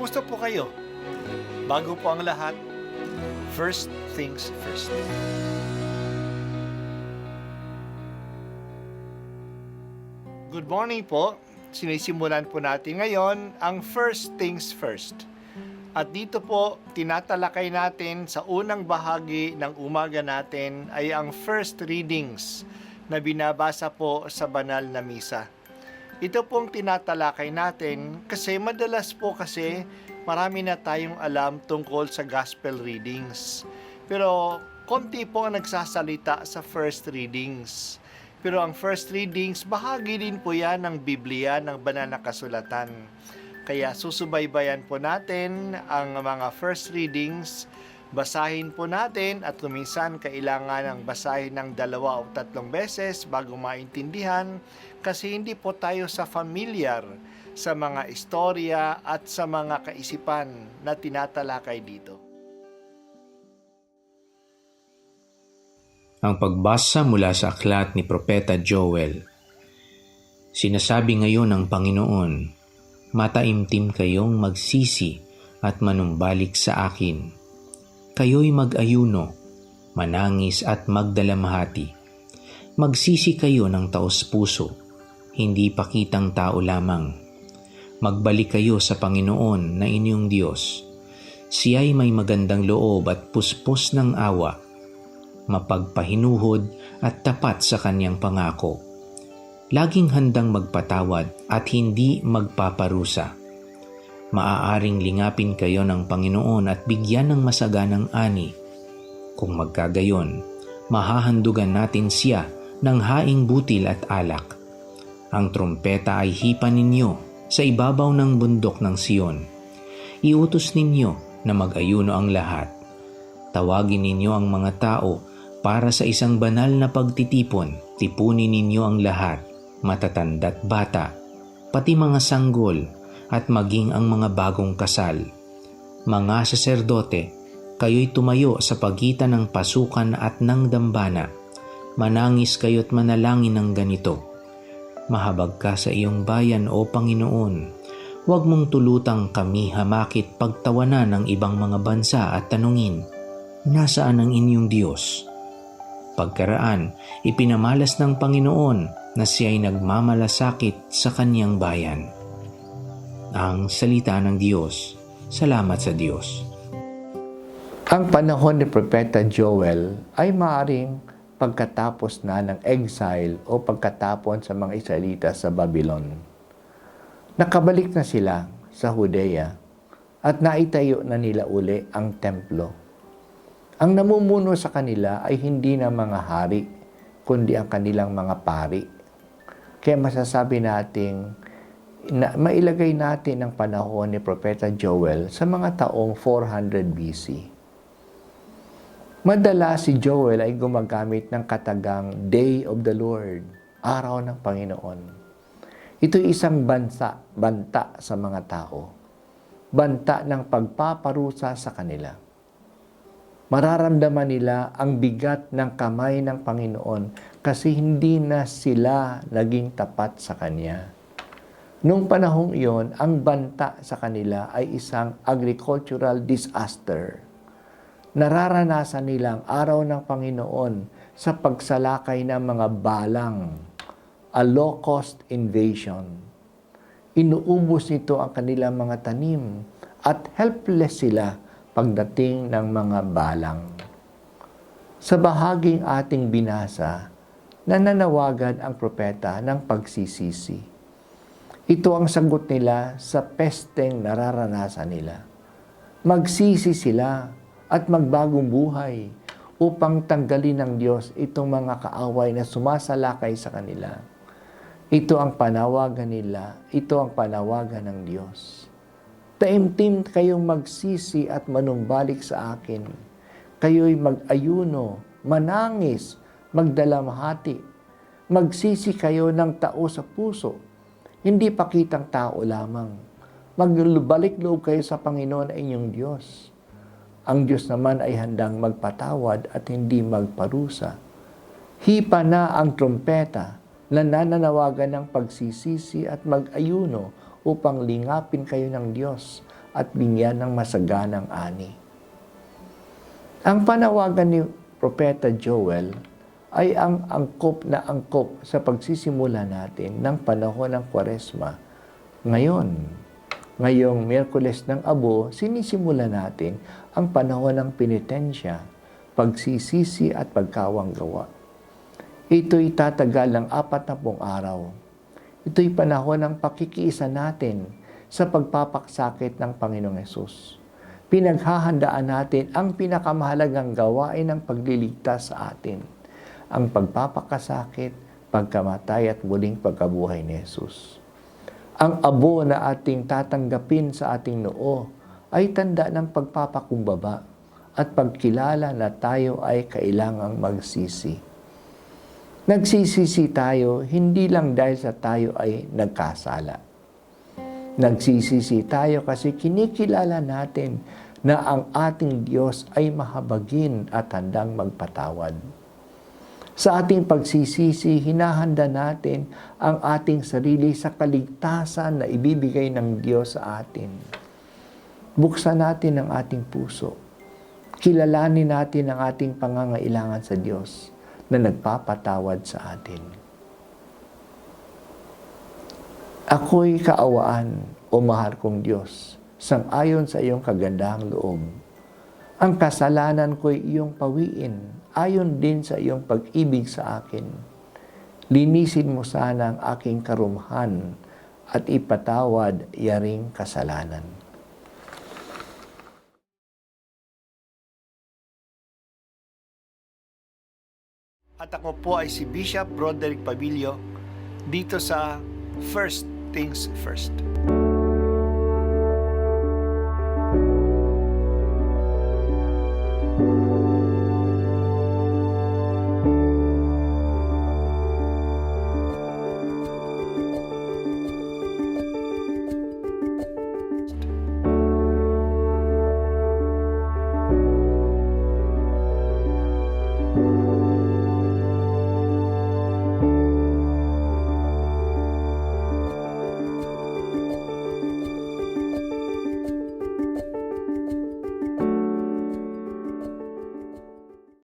Kumusta po kayo? Bago po ang lahat, first things first. Good morning po. Sinisimulan po natin ngayon ang first things first. At dito po, tinatalakay natin sa unang bahagi ng umaga natin ay ang first readings na binabasa po sa banal na misa. Ito pong tinatalakay natin kasi madalas po kasi marami na tayong alam tungkol sa gospel readings. Pero konti po ang nagsasalita sa first readings. Pero ang first readings, bahagi din po yan ng Biblia, ng banal na kasulatan. Kaya susubaybayan po natin ang mga first readings, basahin po natin at kuminsan kailangan ng basahin ng 2 o 3 beses bago maintindihan kasi hindi po tayo familiar sa mga istorya at sa mga kaisipan na tinatalakay dito. Ang pagbasa mula sa aklat ni Propeta Joel. Sinasabi ngayon ng Panginoon, mataimtim kayong magsisi at manumbalik sa akin. Kayo'y mag-ayuno, manangis at magdalamhati. Magsisi kayo ng taos-puso, hindi pakitang tao lamang. Magbalik kayo sa Panginoon na inyong Diyos. Siya'y may magandang loob at puspos ng awa, mapagpahinuhod at tapat sa kanyang pangako. Laging handang magpatawad at hindi magpaparusa. Maaaring lingapin kayo ng Panginoon at bigyan ng masaganang ani. Kung magkagayon, mahahandugan natin siya ng haing butil at alak. Ang trompeta ay hipan ninyo sa ibabaw ng bundok ng Siyon. Iutos ninyo na mag-ayuno ang lahat. Tawagin ninyo ang mga tao para sa isang banal na pagtitipon. Tipunin ninyo ang lahat, matatanda't bata, pati mga sanggol, at maging ang mga bagong kasal. Mga saserdote, kayo'y tumayo sa pagitan ng pasukan at ng dambana. Manangis kayo't manalangin ng ganito. Mahabag ka sa iyong bayan o Panginoon. Huwag mong tulutang kami hamakit pagtawanan ng ibang mga bansa at tanungin, nasaan ang inyong Diyos? Pagkaraan, ipinamalas ng Panginoon na siya'y nagmamalasakit sa kanyang bayan. Ang salita ng Diyos. Salamat sa Diyos. Ang panahon ni Propeta Joel ay maaaring pagkatapos na ng exile o pagkatapon sa mga Israelita sa Babylon. Nakabalik na sila sa Judea at naitayo na nila uli ang templo. Ang namumuno sa kanila ay hindi na mga hari, kundi ang kanilang mga pari. Kaya masasabi nating na mailagay natin ang panahon ni Propeta Joel sa mga taong 400 BC. Madalas si Joel ay gumagamit ng katagang Day of the Lord, Araw ng Panginoon. Ito'y isang banta sa mga tao. Banta ng pagpaparusa sa kanila. Mararamdaman nila ang bigat ng kamay ng Panginoon kasi hindi na sila naging tapat sa Kanya. Noong panahong iyon, ang banta sa kanila ay isang agricultural disaster. Nararanasan nilang araw ng Panginoon sa pagsalakay ng mga balang, a low-cost invasion. Inuubos nito ang kanilang mga tanim at helpless sila pagdating ng mga balang. Sa bahaging ating binasa, nananawagan ang propeta ng pagsisisi. Ito ang sagot nila sa pesteng nararanasan nila. Magsisi sila at magbagong buhay upang tanggalin ng Diyos itong mga kaaway na sumasalakay sa kanila. Ito ang panawagan nila, ito ang panawagan ng Diyos. Taimtim kayong magsisi at manumbalik sa akin. Kayo'y mag-ayuno, manangis, magdalamhati. Magsisi kayo ng tao sa puso. Hindi pakitang tao lamang. Magbalik loob kayo sa Panginoon ay inyong Diyos. Ang Diyos naman ay handang magpatawad at hindi magparusa. Hipa na ang trompeta na nananawagan ng pagsisisi at mag-ayuno upang lingapin kayo ng Diyos at bigyan ng masaganang ani. Ang panawagan ni Propeta Joel ay ang angkop na angkop sa pagsisimula natin ng panahon ng Kwaresma. Ngayong Miyerkules ng Abo, sinisimula natin ang panahon ng penitensya, pagsisisi at pagkawanggawa. Ito'y tatagal ng 40 araw. Ito'y panahon ng pakikiisa natin sa pagpapaksakit ng Panginoong Hesus. Pinaghahandaan natin ang pinakamahalagang gawain ng pagliligtas sa atin, ang pagpapakasakit, pagkamatay at muling pagkabuhay ni Hesus. Ang abo na ating tatanggapin sa ating noo ay tanda ng pagpapakumbaba at pagkilala na tayo ay kailangang magsisi. Nagsisisi tayo hindi lang dahil sa tayo ay nagkasala. Nagsisisi tayo kasi kinikilala natin na ang ating Diyos ay mahabagin at handang magpatawad. Sa ating pagsisisi, hinahanda natin ang ating sarili sa kaligtasan na ibibigay ng Diyos sa atin. Buksan natin ang ating puso. Kilalanin natin ang ating pangangailangan sa Diyos na nagpapatawad sa atin. Ako'y kaawaan, o mahal kong Diyos, sang-ayon sa iyong kagandahang loob. Ang kasalanan ko'y iyong pawiin, ayon din sa iyong pag-ibig sa akin. Linisin mo sana ang aking karumhan at ipatawad yaring kasalanan. At ako po ay si Bishop Broderick Pabilio dito sa First Things First.